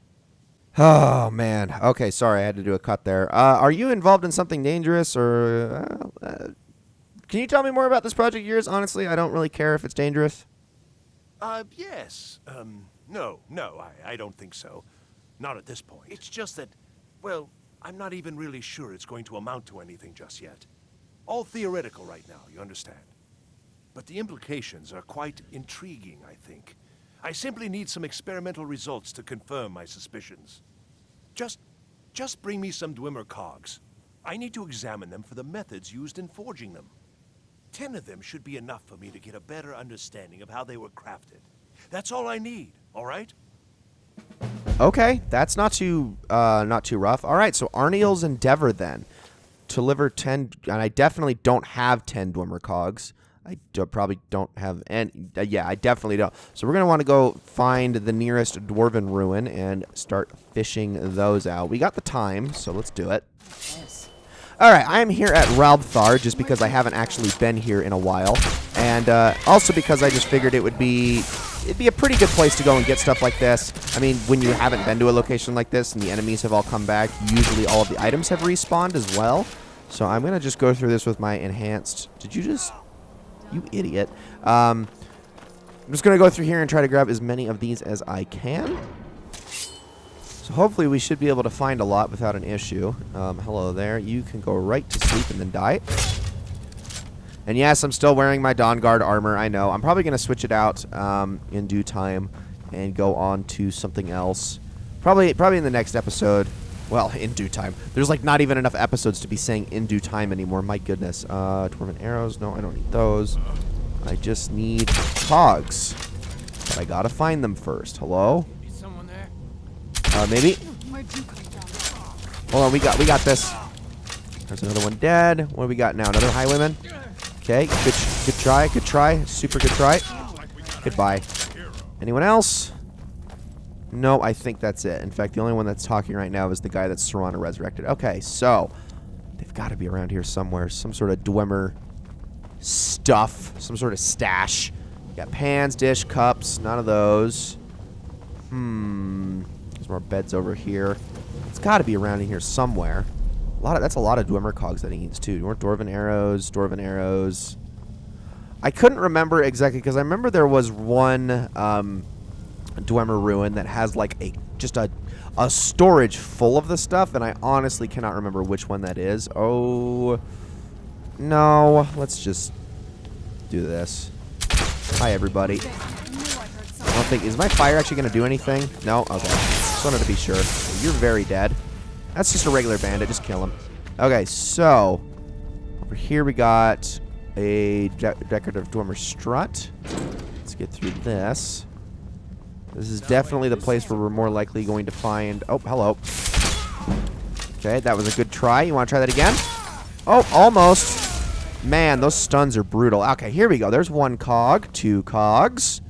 Oh, man. Okay, sorry, I had to do a cut there. Are you involved in something dangerous, or... can you tell me more about this project of yours? Honestly, I don't really care if it's dangerous. Yes. No, I don't think so. Not at this point. It's just that, well, I'm not even really sure it's going to amount to anything just yet. All theoretical right now, you understand. But the implications are quite intriguing, I think. I simply need some experimental results to confirm my suspicions. Just bring me some Dwemer cogs. I need to examine them for the methods used in forging them. 10 of them should be enough for me to get a better understanding of how they were crafted. That's all I need, all right? Okay, that's not too rough. All right, so Arniel's Endeavor then. To deliver 10, and I definitely don't have 10 Dwemer cogs. Probably don't have any. Yeah, I definitely don't. So we're going to want to go find the nearest dwarven ruin and start fishing those out. We got the time, so let's do it. Yes. All right, I'm here at Ralbthar just because I haven't actually been here in a while, and also because I just figured it'd be a pretty good place to go and get stuff like this. I mean, when you haven't been to a location like this and the enemies have all come back, usually all of the items have respawned as well. So I'm gonna just go through this with my enhanced. Did you just? You idiot. I'm just going to go through here and try to grab as many of these as I can. So hopefully we should be able to find a lot without an issue. Hello there. You can go right to sleep and then die. And yes, I'm still wearing my Dawn Guard armor. I know. I'm probably going to switch it out in due time and go on to something else. Probably in the next episode. Well, in due time. There's like not even enough episodes to be saying in due time anymore. My goodness. Dwarven arrows. No, I don't need those. I just need cogs. But I gotta find them first. Hello? Is someone there? Maybe? Hold on, we got this. There's another one dead. What do we got now? Another highwayman? Okay, good try. Super good try. Goodbye. Anyone else? No, I think that's it. In fact, the only one that's talking right now is the guy that's Serana resurrected. Okay, so they've got to be around here somewhere. Some sort of Dwemer stuff. Some sort of stash. Got pans, dish, cups. None of those. There's more beds over here. It's got to be around in here somewhere. That's a lot of Dwemer cogs that he needs too. More Dwarven arrows. I couldn't remember exactly because I remember there was one Dwemer ruin that has like just a storage full of the stuff, and I honestly cannot remember which one that is. Oh no, let's just do this. Hi everybody. I don't think, is my fire actually going to do anything? No? Okay. Just wanted to be sure. You're very dead. That's just a regular bandit. Just kill him. Okay, so over here we got a decorative Dwemer strut. Let's get through this. This is definitely the place where we're more likely going to find... Oh, hello. Okay, that was a good try. You want to try that again? Oh, almost. Man, those stuns are brutal. Okay, here we go. There's 1 cog, 2 cogs.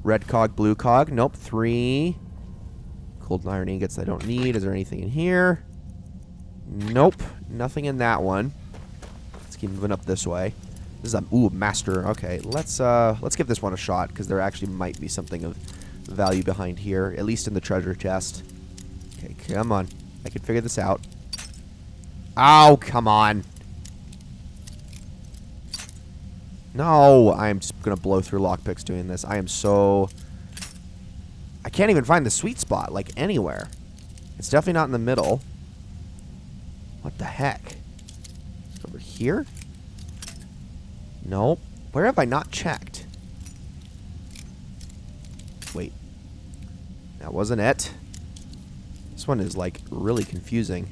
Red cog, blue cog. Nope, 3. Golden iron ingots I don't need. Is there anything in here? Nope, nothing in that one. Let's keep moving up this way. This is a master. Okay, let's give this one a shot because there actually might be something of value behind here, at least in the treasure chest. Okay, come on. I can figure this out. Oh, come on. No, I am just going to blow through lockpicks doing this. I am so... I can't even find the sweet spot, like, anywhere. It's definitely not in the middle. What the heck? Over here? Nope. Where have I not checked? Wait. That wasn't it. This one is, like, really confusing.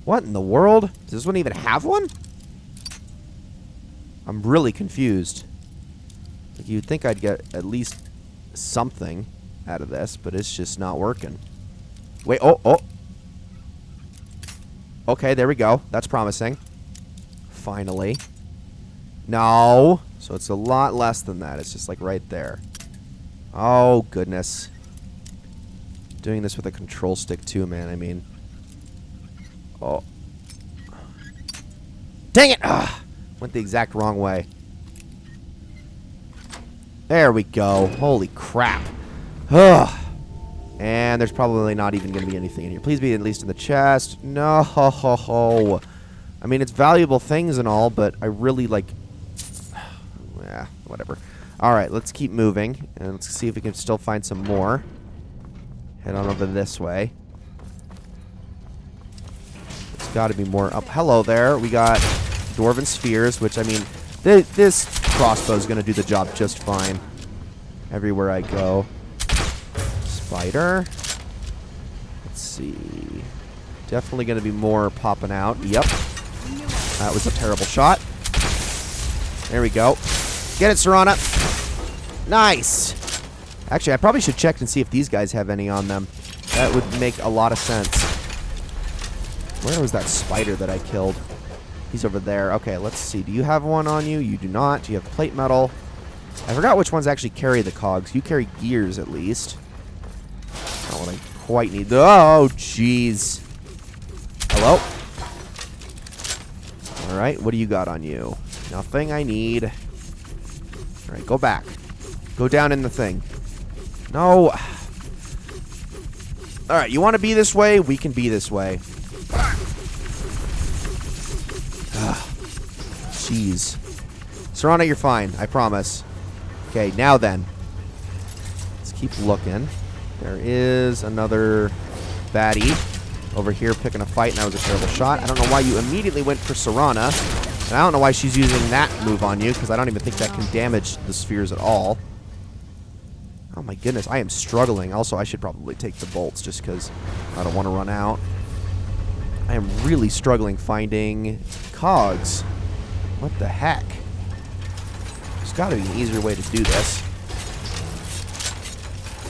What in the world? Does this one even have one? I'm really confused. Like, you'd think I'd get at least something out of this, but it's just not working. Wait, oh. Okay, there we go. That's promising. Finally. No. So it's a lot less than that. It's just like right there. Oh, goodness. Doing this with a control stick too, man. I mean... Oh. Dang it! Ugh. Went the exact wrong way. There we go. Holy crap. Ugh. And there's probably not even going to be anything in here. Please be at least in the chest. No. I mean, it's valuable things and all, but I really, like... Yeah, whatever. Alright, let's keep moving. And let's see if we can still find some more. Head on over this way. There's got to be more up. Hello there. We got Dwarven Spheres, which, I mean, this crossbow is going to do the job just fine. Everywhere I go. Spider. Let's see. Definitely going to be more popping out. Yep. That was a terrible shot. There we go. Get it, Serana. Nice. Actually, I probably should check and see if these guys have any on them. That would make a lot of sense. Where was that spider that I killed? He's over there. Okay, let's see. Do you have one on you? You do not. Do you have plate metal? I forgot which ones actually carry the cogs. You carry gears, at least. Not what I quite need. Oh, jeez. Hello? Alright, what do you got on you? Nothing I need. Alright, go back. Go down in the thing. No. Alright, you want to be this way? We can be this way. Jeez. Serana, you're fine. I promise. Okay, now then. Let's keep looking. There is another baddie over here picking a fight, and that was a terrible shot. I don't know why you immediately went for Serana. And I don't know why she's using that move on you, because I don't even think that can damage the spheres at all. Oh my goodness, I am struggling. Also, I should probably take the bolts just because I don't want to run out. I am really struggling finding cogs. What the heck? There's got to be an easier way to do this.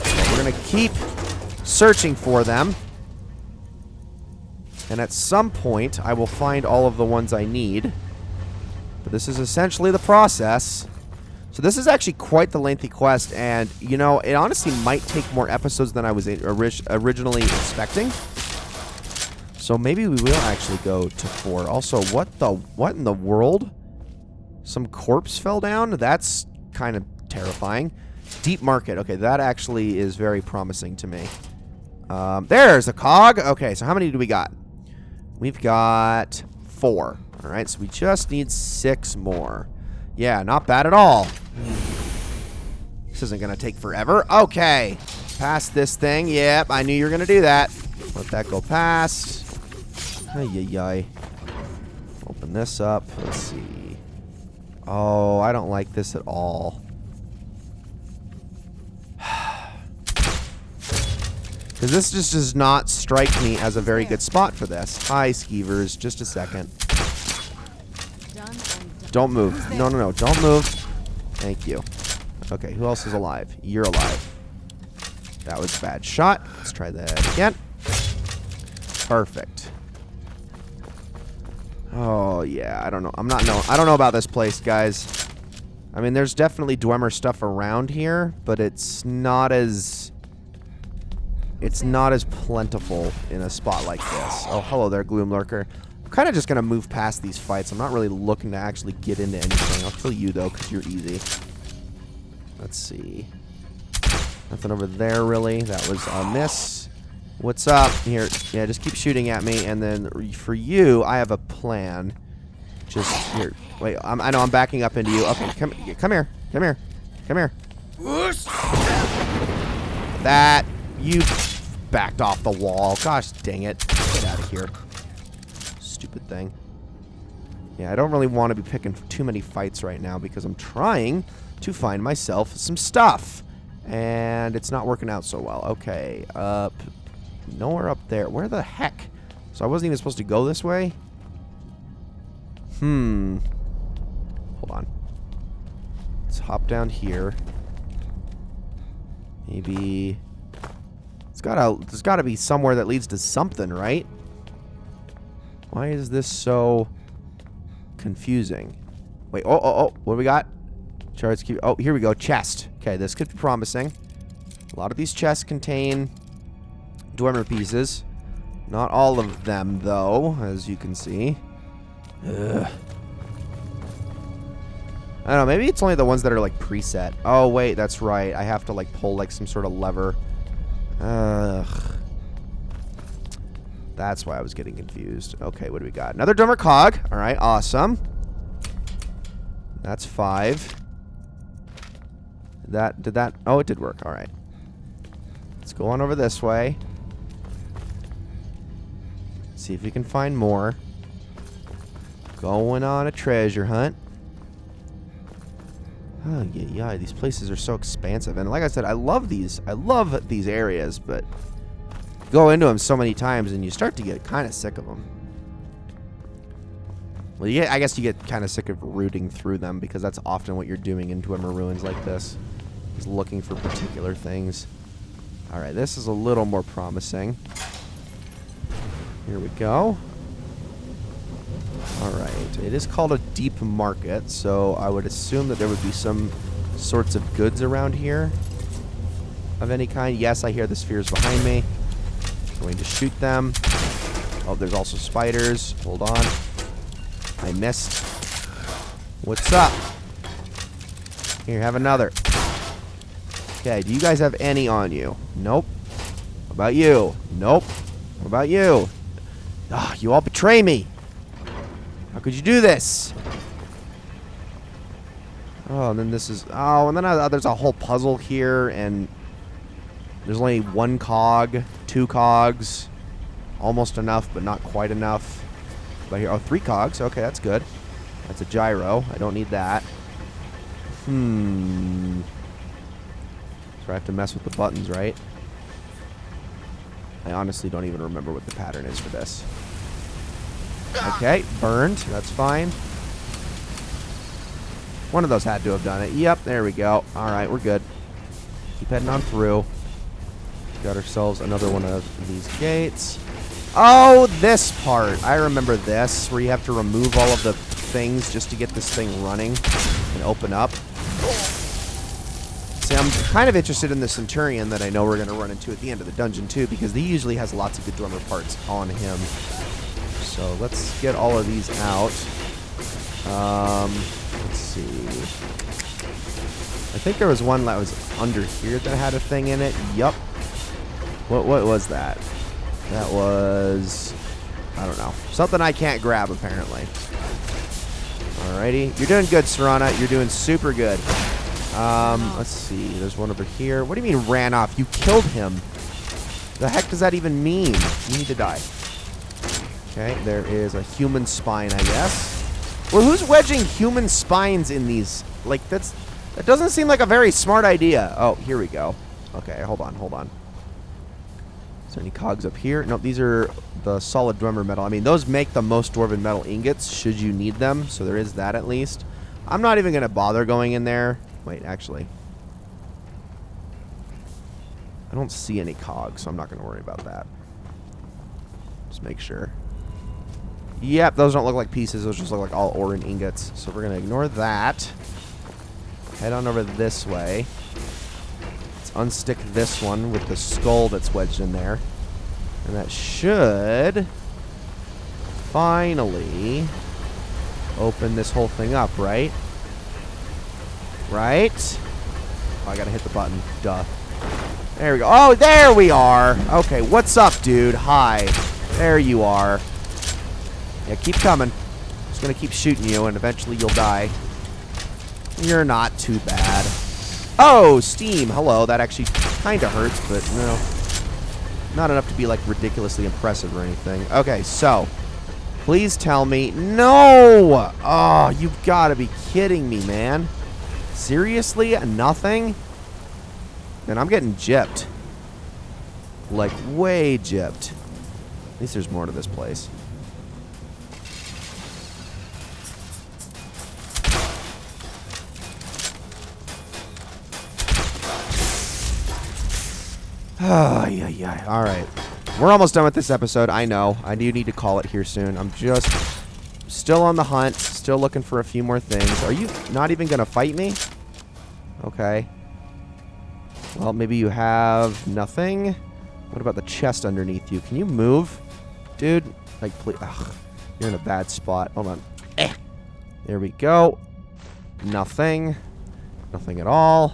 So we're going to keep searching for them. And at some point, I will find all of the ones I need. But this is essentially the process. So this is actually quite the lengthy quest, and, you know, it honestly might take more episodes than I was originally expecting. So maybe we will actually go to 4. Also, what in the world? Some corpse fell down? That's kind of terrifying. Deep market. Okay, that actually is very promising to me. There's a cog. Okay, so how many do we got? We've got 4. All right, so we just need 6 more. Yeah, not bad at all. This isn't going to take forever. Okay. Past this thing. Yep, I knew you were going to do that. Let that go past. Ay-yi-yi. Open this up. Let's see. Oh, I don't like this at all. Because this just does not strike me as a very good spot for this. Hi, Skeevers. Just a second. Done. Don't move. No, no, no. Don't move. Thank you. Okay, who else is alive? You're alive. That was a bad shot. Let's try that again. Perfect. Oh, yeah. I don't know. I don't know about this place, guys. I mean, there's definitely Dwemer stuff around here, but it's not as plentiful in a spot like this. Oh, hello there, Gloom Lurker. I'm kind of just going to move past these fights. I'm not really looking to actually get into anything. I'll kill you, though, because you're easy. Let's see. Nothing over there, really. That was a miss. What's up? Here. Yeah, just keep shooting at me. And then for you, I have a plan. Just here. Wait, I know I'm backing up into you. Okay, come here. Come here. Come here. That. You backed off the wall. Gosh dang it. Get out of here. Stupid thing. Yeah, I don't really want to be picking too many fights right now because I'm trying to find myself some stuff. And it's not working out so well. Okay, nowhere up there. Where the heck? So I wasn't even supposed to go this way? Hold on. Let's hop down here. Maybe... There's gotta be somewhere that leads to something, right? Why is this so confusing? Wait, oh, what do we got? Charts keep. Oh, here we go. Chest. Okay, this could be promising. A lot of these chests contain Dwemer pieces. Not all of them, though, as you can see. Ugh. I don't know. Maybe it's only the ones that are like preset. Oh wait, that's right. I have to like pull like some sort of lever. Ugh. That's why I was getting confused. Okay, what do we got? Another Dwemer cog. All right, awesome. That's 5. Did that? Oh, it did work. All right. Let's go on over this way. See if we can find more. Going on a treasure hunt. Oh, yeah, these places are so expansive. And like I said, I love these areas, but you go into them so many times and you start to get kind of sick of them. Well, I guess you get kind of sick of rooting through them because that's often what you're doing in Dwemer ruins like this. Is looking for particular things. All right, this is a little more promising. Here we go. All right, it is called a deep market, so I would assume that there would be some sorts of goods around here of any kind. Yes, I hear the spheres behind me. Going to shoot them. Oh, there's also spiders. Hold on. I missed. What's up? Here, have another. Okay, do you guys have any on you? Nope. What about you? Nope. What about you? Ah, you all betray me. How could you do this? Oh, and then this is... Oh, and then there's a whole puzzle here, and there's only 1 cog, 2 cogs. Almost enough, but not quite enough. But here, 3 cogs. Okay, that's good. That's a gyro. I don't need that. So I have to mess with the buttons, right? I honestly don't even remember what the pattern is for this. Okay, burned. That's fine. One of those had to have done it. Yep, there we go. Alright, we're good. Keep heading on through. Got ourselves another one of these gates. Oh, this part. I remember this, where you have to remove all of the things just to get this thing running and open up. See, I'm kind of interested in the Centurion that I know we're going to run into at the end of the dungeon, too, because he usually has lots of good Dwemer parts on him. So let's get all of these out. Let's see. I think there was one that was under here that had a thing in it. Yup. What was that? That was... I don't know. Something I can't grab, apparently. Alrighty. You're doing good, Serana. You're doing super good. Let's see. There's one over here. What do you mean ran off? You killed him. The heck does that even mean? You need to die. Okay, there is a human spine, I guess. Well, who's wedging human spines in these? Like, that doesn't seem like a very smart idea. Oh, here we go. Okay, hold on. So any cogs up here? Nope, these are the solid dwemer metal. I mean, those make the most dwarven metal ingots, should you need them. So there is that at least. I'm not even going to bother going in there. Wait, actually. I don't see any cogs, so I'm not going to worry about that. Just make sure. Yep, those don't look like pieces. Those just look like all ore and ingots. So we're going to ignore that. Head on over this way. Let's unstick this one with the skull that's wedged in there. And that should finally open this whole thing up, right? Right? Oh, I gotta hit the button. Duh. There we go. Oh, there we are. Okay, what's up, dude? Hi. There you are. Yeah, keep coming. Just gonna keep shooting you, and eventually you'll die. You're not too bad. Oh, steam. Hello. That actually kind of hurts, but no. Not enough to be, like, ridiculously impressive or anything. Okay, so. Please tell me. No! Oh, you've got to be kidding me, man. Seriously? Nothing? Man, I'm getting gypped. Like, way gypped. At least there's more to this place. Yeah. All right. We're almost done with this episode. I know. I do need to call it here soon. I'm just still on the hunt. Still looking for a few more things. Are you not even going to fight me? Okay. Well, maybe you have nothing. What about the chest underneath you? Can you move? Dude, like, please. Ugh, you're in a bad spot. Hold on. There we go. Nothing. Nothing at all.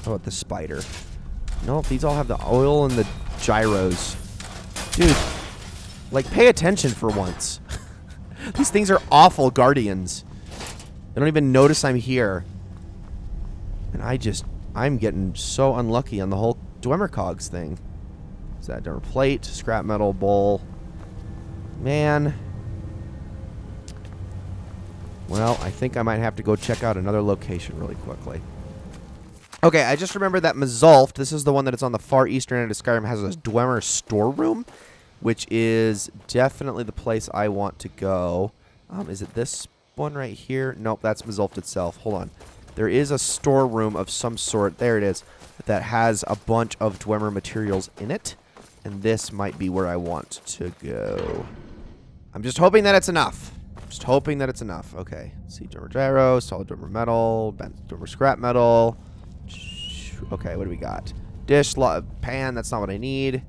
How about the spider? Nope, these all have the oil and the gyros. Dude, like, pay attention for once. These things are awful guardians. They don't even notice I'm here. And I'm getting so unlucky on the whole Dwemer Cogs thing. Is that Dwemer Plate, scrap metal, bowl? Man. Well, I think I might have to go check out another location really quickly. Okay, I just remembered that Mazulft, this is the one that is on the far eastern end of Skyrim, has a Dwemer storeroom, which is definitely the place I want to go. Is it this one right here? Nope, that's Mazulft itself. Hold on. There is a storeroom of some sort. There it is. That has a bunch of Dwemer materials in it. And this might be where I want to go. I'm just hoping that it's enough. Just hoping that it's enough. Okay. Let's see, Dwemer gyro, solid Dwemer metal, bent Dwemer scrap metal. Okay, what do we got? Dish, pan, that's not what I need.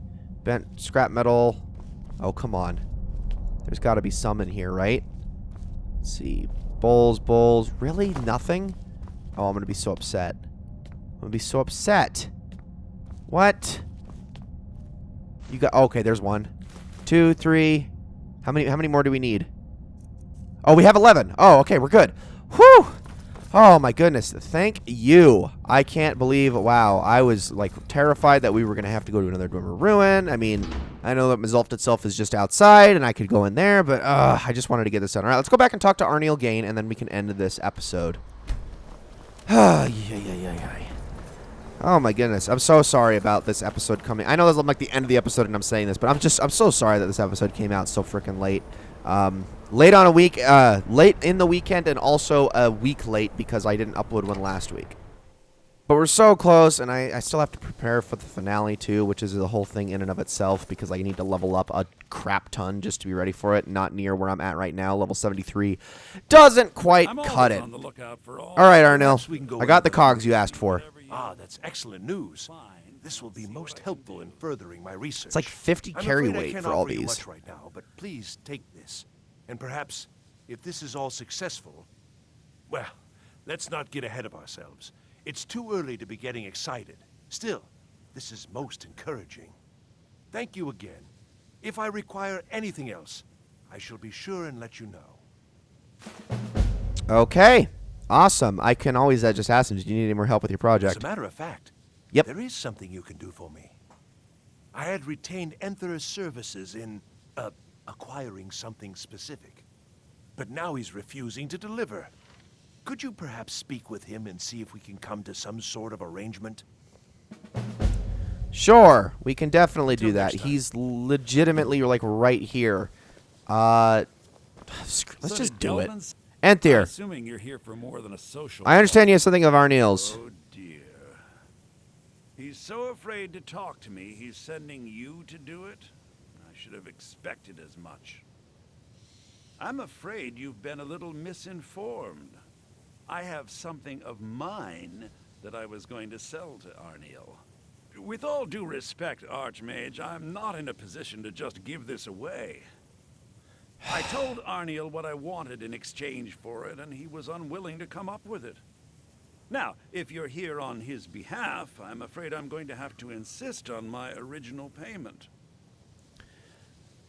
Bent scrap metal. Oh, come on. There's got to be some in here, right? Let's see. Bowls. Really? Nothing? Oh, I'm going to be so upset. I'm going to be so upset. What? You got... Okay, there's 1, 2, 3. How many more do we need? Oh, we have 11. Oh, okay, we're good. Whew! Oh, my goodness. Thank you. I can't believe... Wow, I was, like, terrified that we were going to have to go to another Dwemer ruin. I mean, I know that Mazulft itself is just outside, and I could go in there, but I just wanted to get this done. All right, let's go back and talk to Arniel Gain, and then we can end this episode. Yeah. Oh, my goodness. I'm so sorry about this episode coming. I know this is like the end of the episode, and I'm saying this, but I'm so sorry that this episode came out so freaking late. Late on a week, late in the weekend, and also a week late because I didn't upload one last week. But we're so close, and I still have to prepare for the finale, too, which is the whole thing in and of itself, because I need to level up a crap ton just to be ready for it, not near where I'm at right now. Level 73 doesn't quite cut it. All right, Arniel, I got the cogs you asked for. Ah, that's excellent news. This will be most helpful in furthering my research. It's like 50 carry weight for all these. Much right now, but please take this. And perhaps, if this is all successful, well, let's not get ahead of ourselves. It's too early to be getting excited. Still, this is most encouraging. Thank you again. If I require anything else, I shall be sure and let you know. Okay. Awesome. I can always just ask him, do you need any more help with your project? As a matter of fact, yep. There is something you can do for me. I had retained Enther's services in, acquiring something specific. But now he's refusing to deliver. Could you perhaps speak with him and see if we can come to some sort of arrangement? Sure, we can definitely do Till that. next time. He's legitimately like right here. Let's just do it. Anthir, Assuming you're here for more than a social. I understand you have something of Arniel's. Oh dear. He's so afraid to talk to me, he's sending you to do it? I should have expected as much. I'm afraid you've been a little misinformed. I have something of mine that I was going to sell to Arniel. With all due respect, Archmage, I'm not in a position to just give this away. I told Arniel what I wanted in exchange for it, and he was unwilling to come up with it. Now, if you're here on his behalf, I'm afraid I'm going to have to insist on my original payment.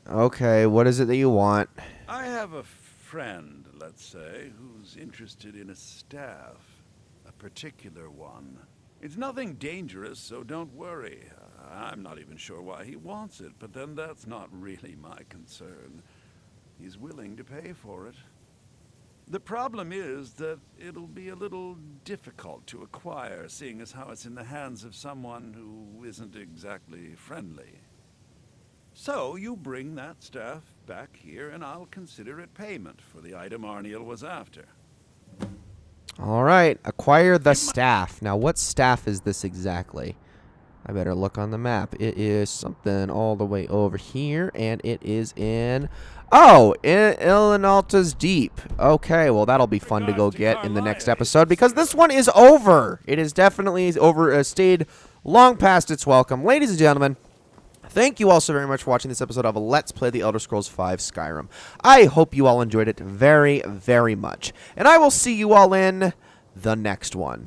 Okay, what is it that you want? I have a friend, let's say, who's interested in a staff. A particular one. It's nothing dangerous, so don't worry. I'm not even sure why he wants it, but then that's not really my concern. He's willing to pay for it. The problem is that it'll be a little difficult to acquire, seeing as how it's in the hands of someone who isn't exactly friendly. So you bring that staff back here, and I'll consider it payment for the item Arniel was after. All right, acquire the staff. Now, what staff is this exactly? I better look on the map. It is something all the way over here, and it is in... Oh, in Ilinalta's Deep. Okay, well, that'll be fun to go get in the next episode, because this one is over. It is definitely stayed long past its welcome. Ladies and gentlemen, thank you all so very much for watching this episode of Let's Play The Elder Scrolls V Skyrim. I hope you all enjoyed it very, very much. And I will see you all in the next one.